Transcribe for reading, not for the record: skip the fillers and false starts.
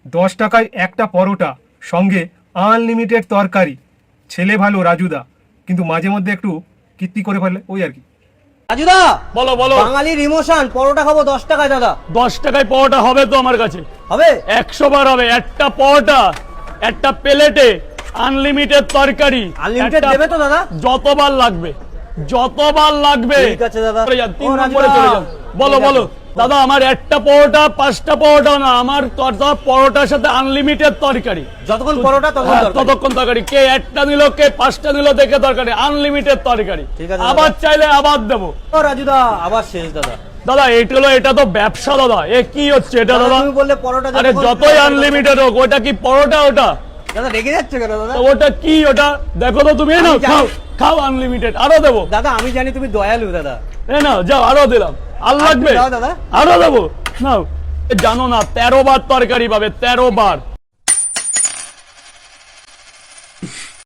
10 টাকায় একটা পরোটা, সঙ্গে আনলিমিটেড তরকারি। ছেলে ভালো রাজুদা, কিন্তু মাঝে মধ্যে একটু কীর্তি করে ফেলে, ওই আর কি। রাজুদা, বলো বলো। বাঙালির ইমোশন, পরোটা খাবো 10 টাকায় দাদা। 10 টাকায় পরোটা হবে তো আমার কাছে? হবে? 100 বার হবে। একটা পরোটা, একটা প্লেটে আনলিমিটেড তরকারি। আনলিমিটেড একটা- দেবে তো দাদা? যতবার লাগবে, যতবার লাগবে। ঠিক আছে দাদা। চলে যান, 3 ও নম্বরে রাজুদা, চলে যান। বলো ঠিক আছে। বলো দাদা, আমার একটা পরোটা 5টা পরোটা না, আমার পরোটার সাথে আনলিমিটেড তরকারি। যতক্ষণ পরোটা ততক্ষণ হ্যাঁ, তরকারি। ততক্ষণ তরকারি। কে একটা নিল, কে 5টা নিল, দেখে তরকারি। আনলিমিটেড তরকারি। ঠিক আছে আবার দাদা। চাইলে আবার দেবো। ও রাজুদা, আবার শেষ দাদা। দাদা এটা তো ব্যবসা দাদা। এ কি হচ্ছে এটা দাদা? তুমি বললে পরোটা আরে যতক্ষণ- যতই আনলিমিটেড হোক, ওটা কি পরোটা? ওটা দাদা রেগে যাচ্ছে কেন দাদা? তো ওটা কি? ওটা দেখো তো তুমি। আমি নাও, জানি। খাও খাও, আনলিমিটেড। আরো দেবো। দাদা আমি জানি তুমি দয়ালু দাদা। নাও, যাও, আরো দিলাম। আর লাগবে? দাও দাদা। আরো দেবো। নাও। জানো না 13 বার তরকারি পাবে, 13 বার।